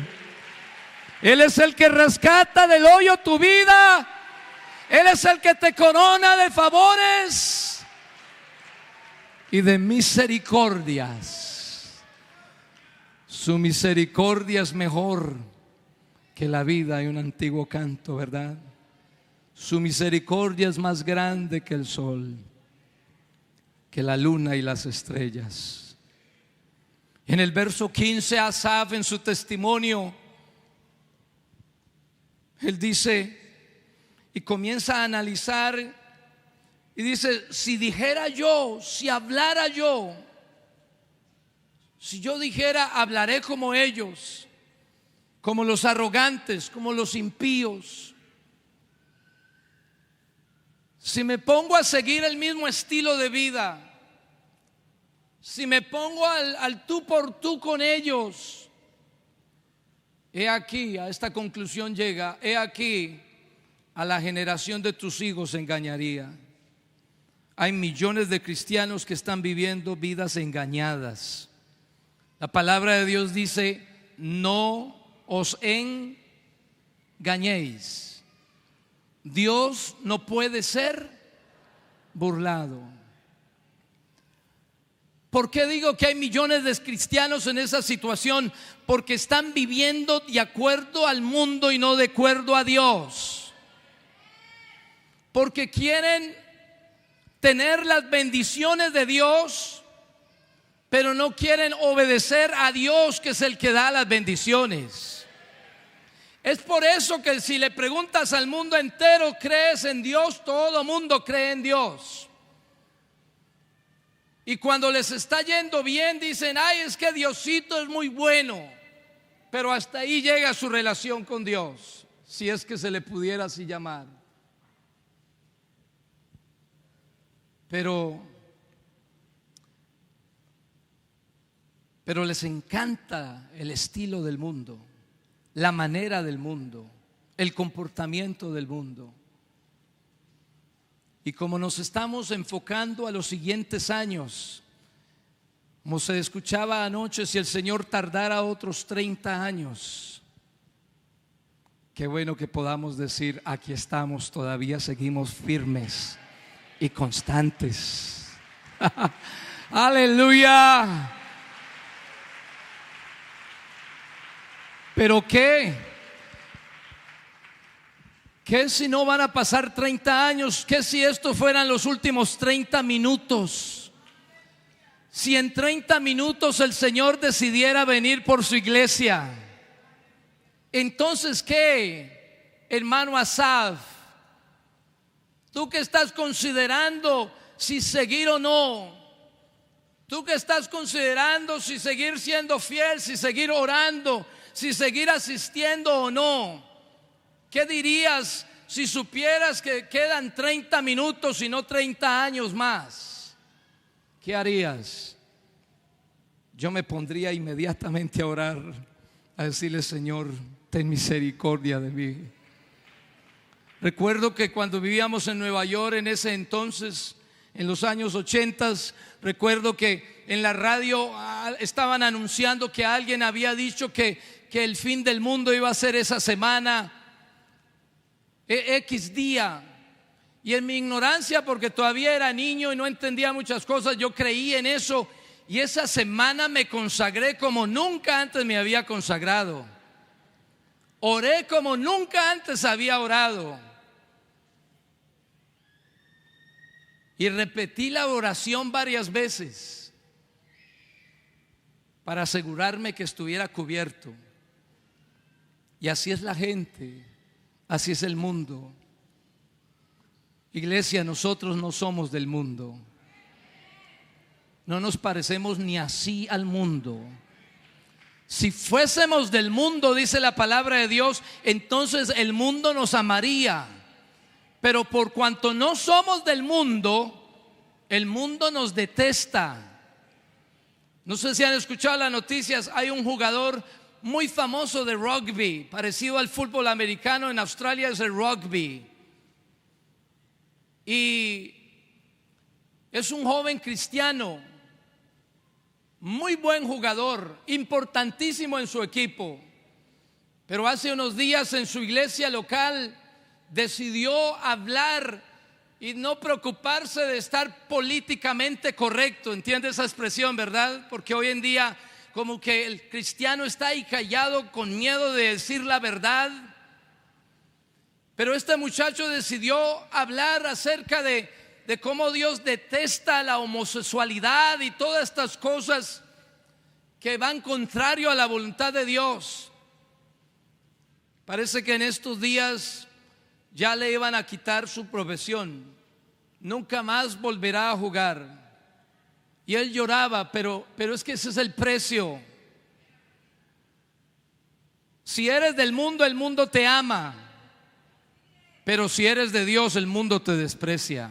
Él es el que rescata del hoyo tu vida. Él es el que te corona de favores y de misericordias. Su misericordia es mejor que la vida. Hay un antiguo canto, ¿verdad? Su misericordia es más grande que el sol, que la luna y las estrellas. En el verso 15, Asaf, en su testimonio, él dice y comienza a analizar y dice: si dijera yo, si hablara yo, si yo dijera, hablaré como ellos, como los arrogantes, como los impíos. Si me pongo a seguir el mismo estilo de vida, si me pongo al tú por tú con ellos, he aquí, a esta conclusión llega: he aquí, a la generación de tus hijos engañaría. Hay millones de cristianos que están viviendo vidas engañadas. La palabra de Dios dice: no os engañéis. Dios no puede ser burlado. ¿Por qué digo que hay millones de cristianos en esa situación? Porque están viviendo de acuerdo al mundo y no de acuerdo a Dios. Porque quieren tener las bendiciones de Dios, pero no quieren obedecer a Dios, que es el que da las bendiciones. Es por eso que si le preguntas al mundo entero: ¿crees en Dios? Todo mundo cree en Dios. Y cuando les está yendo bien dicen: ay, es que Diosito es muy bueno. Pero hasta ahí llega su relación con Dios, si es que se le pudiera así llamar. Pero pero les encanta el estilo del mundo, la manera del mundo, el comportamiento del mundo. Y como nos estamos enfocando a los siguientes años, como se escuchaba anoche, si el Señor tardara otros 30 años, qué bueno que podamos decir: aquí estamos, todavía seguimos firmes y constantes. Aleluya. Pero ¿qué si no van a pasar 30 años? ¿Qué si estos fueran los últimos 30 minutos? Si en 30 minutos el Señor decidiera venir por su iglesia, entonces ¿qué, hermano Asaf? Tú que estás considerando si seguir o no, tú que estás considerando si seguir siendo fiel, si seguir orando, si seguir asistiendo o no, ¿qué dirías si supieras que quedan 30 minutos y no 30 años más? ¿Qué harías? Yo me pondría inmediatamente a orar, a decirle: Señor, ten misericordia de mí. Recuerdo que cuando vivíamos en Nueva York en ese entonces, en los años 80, recuerdo que en la radio estaban anunciando que alguien había dicho que el fin del mundo iba a ser esa semana, X día. Y en mi ignorancia, porque todavía era niño y no entendía muchas cosas, yo creí en eso. Y esa semana me consagré como nunca antes me había consagrado. Oré como nunca antes había orado. Y repetí la oración varias veces para asegurarme que estuviera cubierto. Y así es la gente, así es el mundo. Iglesia, nosotros no somos del mundo. No nos parecemos ni así al mundo. Si fuésemos del mundo, dice la palabra de Dios, entonces el mundo nos amaría. Pero por cuanto no somos del mundo, el mundo nos detesta. No sé si han escuchado las noticias. Hay un jugador muy famoso de rugby, parecido al fútbol americano. En Australia es el rugby. Y es un joven cristiano, muy buen jugador, importantísimo en su equipo. Pero hace unos días en su iglesia local decidió hablar y no preocuparse de estar políticamente correcto. ¿Entiende esa expresión, verdad? Porque hoy en día como que el cristiano está ahí callado con miedo de decir la verdad. Pero este muchacho decidió hablar acerca de cómo Dios detesta la homosexualidad y todas estas cosas que van contrario a la voluntad de Dios. Parece que en estos días ya le iban a quitar su profesión. Nunca más volverá a jugar. Y él lloraba, pero es que ese es el precio. Si eres del mundo, el mundo te ama. Pero si eres de Dios, el mundo te desprecia.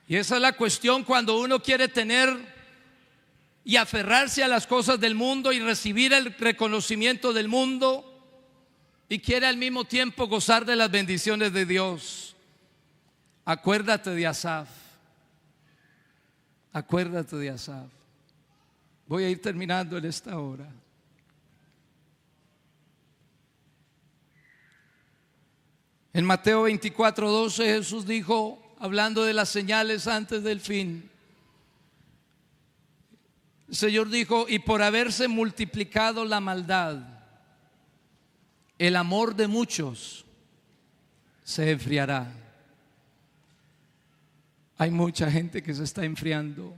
Y esa es la cuestión cuando uno quiere tener y aferrarse a las cosas del mundo y recibir el reconocimiento del mundo, y quiere al mismo tiempo gozar de las bendiciones de Dios. Acuérdate de Asaf. Acuérdate de Asaf. Voy a ir terminando en esta hora. En Mateo 24:12 Jesús dijo, hablando de las señales antes del fin, el Señor dijo: y por haberse multiplicado la maldad, el amor de muchos se enfriará. Hay mucha gente que se está enfriando,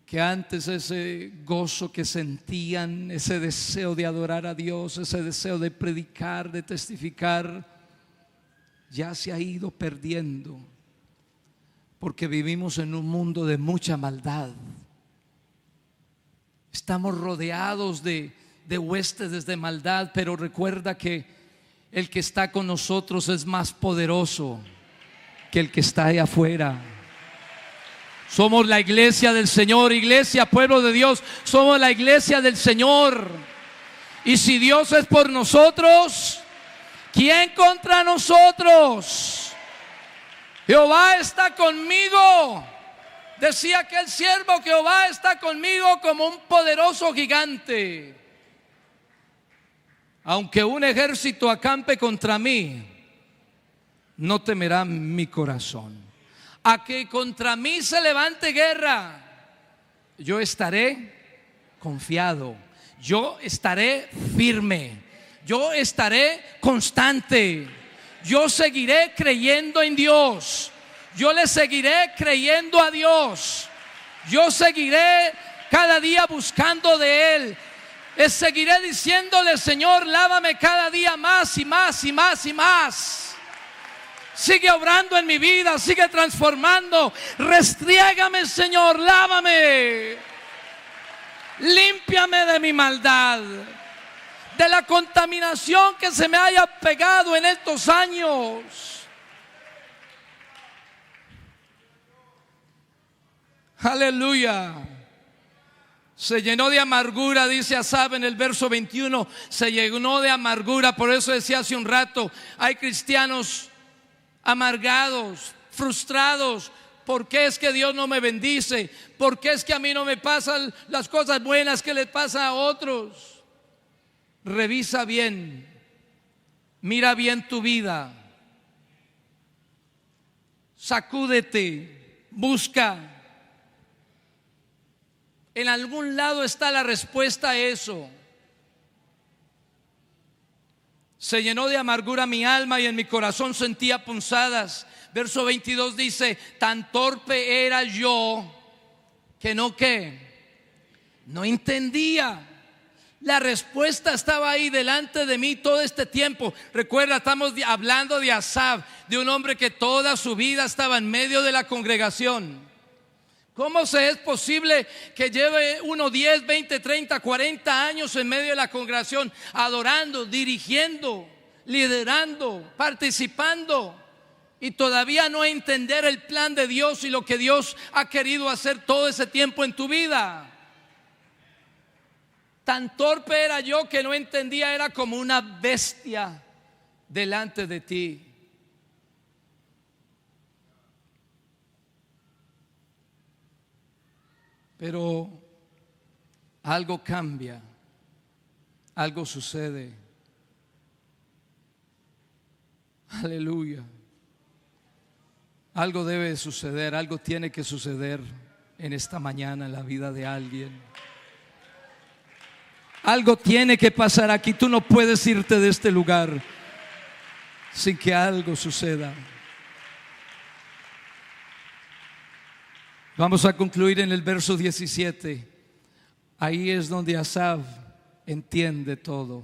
que antes ese gozo que sentían, ese deseo de adorar a Dios, ese deseo de predicar, de testificar, ya se ha ido perdiendo, porque vivimos en un mundo de mucha maldad. Estamos rodeados de huestes de maldad, pero recuerda que el que está con nosotros es más poderoso que el que está ahí afuera. Somos la iglesia del Señor, iglesia, pueblo de Dios, somos la iglesia del Señor. Y si Dios es por nosotros, ¿quién contra nosotros? Jehová está conmigo. Decía aquel siervo: Jehová está conmigo como un poderoso gigante. Aunque un ejército acampe contra mí, no temerá mi corazón. A que contra mí se levante guerra, yo estaré confiado, yo estaré firme, yo estaré constante, yo seguiré creyendo en Dios, yo le seguiré creyendo a Dios, yo seguiré cada día buscando de Él. Seguiré diciéndole: Señor, lávame cada día más y más y más y más. Sigue obrando en mi vida, sigue transformando. Restriégame, Señor, lávame. Límpiame de mi maldad, de la contaminación que se me haya pegado en estos años. Aleluya. Se llenó de amargura, dice Asaf en el verso 21. Se llenó de amargura. Por eso decía hace un rato: hay cristianos amargados, frustrados. ¿Por qué es que Dios no me bendice? ¿Por qué es que a mí no me pasan las cosas buenas que les pasa a otros? Revisa bien, mira bien tu vida, sacúdete, busca. En algún lado está la respuesta a eso. Se llenó de amargura mi alma y en mi corazón sentía punzadas. Verso 22 dice: tan torpe era yo que no entendía. La respuesta estaba ahí delante de mí todo este tiempo. Recuerda, estamos hablando de Asaf, de un hombre que toda su vida estaba en medio de la congregación. ¿Cómo es posible que lleve uno 10, 20, 30, 40 años en medio de la congregación, adorando, dirigiendo, liderando, participando, y todavía no entender el plan de Dios y lo que Dios ha querido hacer todo ese tiempo en tu vida? Tan torpe era yo que no entendía, era como una bestia delante de ti. Pero algo cambia, algo sucede. Aleluya. Algo debe suceder, algo tiene que suceder en esta mañana en la vida de alguien. Algo tiene que pasar aquí. Tú no puedes irte de este lugar sin que algo suceda. Vamos a concluir en el verso 17. Ahí es donde Asaf entiende todo.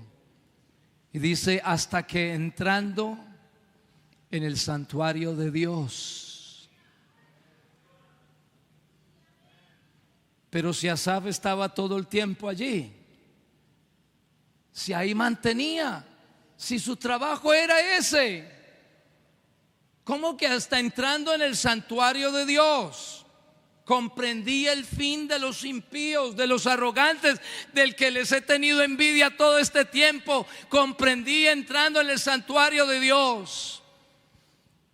Y dice: hasta que entrando en el santuario de Dios. Pero si Asaf estaba todo el tiempo allí, si ahí mantenía, si su trabajo era ese, ¿cómo que hasta entrando en el santuario de Dios comprendía el fin de los impíos, de los arrogantes, del que les he tenido envidia todo este tiempo? Comprendí entrando en el santuario de Dios.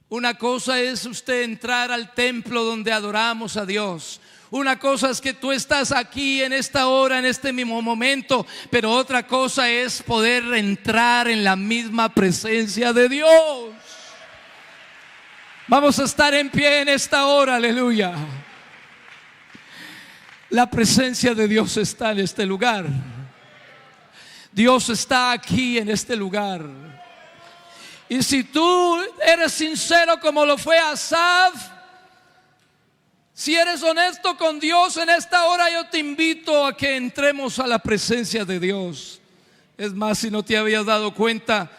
Una cosa es usted entrar al templo donde adoramos a Dios. Una cosa es que tú estás aquí en esta hora, en este mismo momento, pero otra cosa es poder entrar en la misma presencia de Dios. Vamos a estar en pie en esta hora, aleluya. La presencia de Dios está en este lugar. Dios está aquí en este lugar. Y si tú eres sincero como lo fue Asaf, si eres honesto con Dios en esta hora, yo te invito a que entremos a la presencia de Dios. Es más, si no te habías dado cuenta,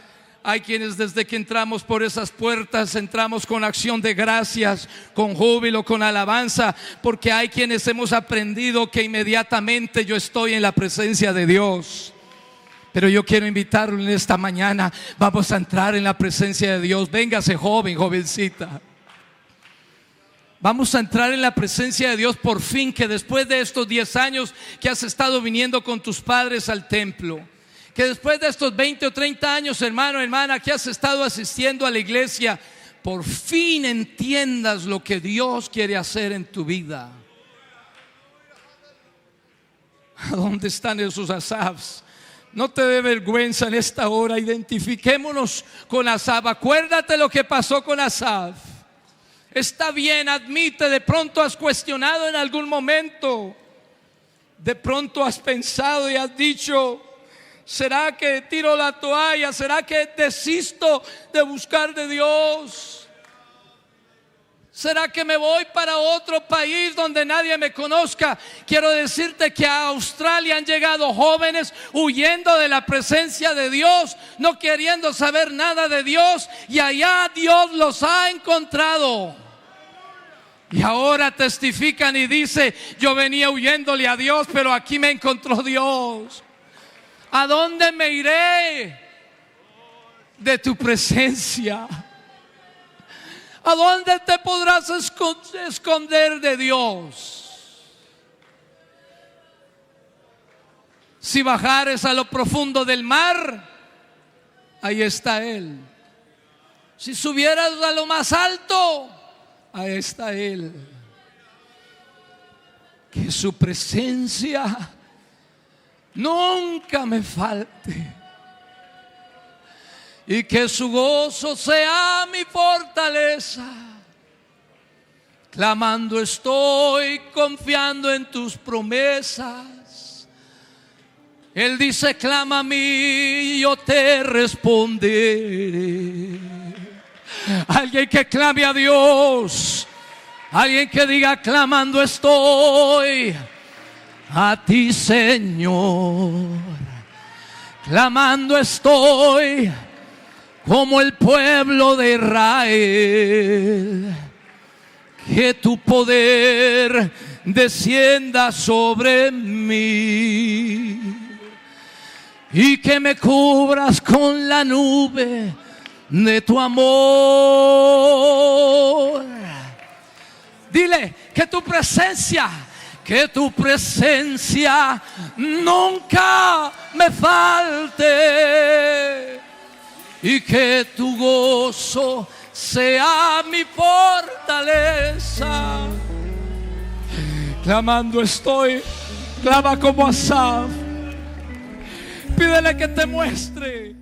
hay quienes desde que entramos por esas puertas entramos con acción de gracias, con júbilo, con alabanza, porque hay quienes hemos aprendido que inmediatamente yo estoy en la presencia de Dios. Pero yo quiero invitarlo en esta mañana. Vamos a entrar en la presencia de Dios. Véngase, joven, jovencita. Vamos a entrar en la presencia de Dios por fin, que después de estos 10 años que has estado viniendo con tus padres al templo, que después de estos 20 o 30 años, hermano, hermana, que has estado asistiendo a la iglesia, por fin entiendas lo que Dios quiere hacer en tu vida. ¿A dónde están esos Asafs? No te dé vergüenza en esta hora. Identifiquémonos con Asaf. Acuérdate lo que pasó con Asaf. Está bien, admite, de pronto has cuestionado en algún momento. De pronto has pensado y has dicho: ¿será que tiro la toalla? ¿Será que desisto de buscar de Dios? ¿Será que me voy para otro país donde nadie me conozca? Quiero decirte que a Australia han llegado jóvenes huyendo de la presencia de Dios, no queriendo saber nada de Dios, y allá Dios los ha encontrado. Y ahora testifican y dicen: yo venía huyéndole a Dios, pero aquí me encontró Dios. ¿A dónde me iré de tu presencia? ¿A dónde te podrás esconder de Dios? Si bajares a lo profundo del mar, ahí está Él. Si subieras a lo más alto, ahí está Él. Que su presencia nunca me falte, y que su gozo sea mi fortaleza. Clamando estoy, confiando en tus promesas. Él dice: clama a mí y yo te responderé. Alguien que clame a Dios, alguien que diga: clamando estoy a ti, Señor. Clamando estoy como el pueblo de Israel. Que tu poder descienda sobre mí y que me cubras con la nube de tu amor. Dile: que tu presencia nunca me falte, y que tu gozo sea mi fortaleza. Clamando estoy, clama como Asaf. Pídele que te muestre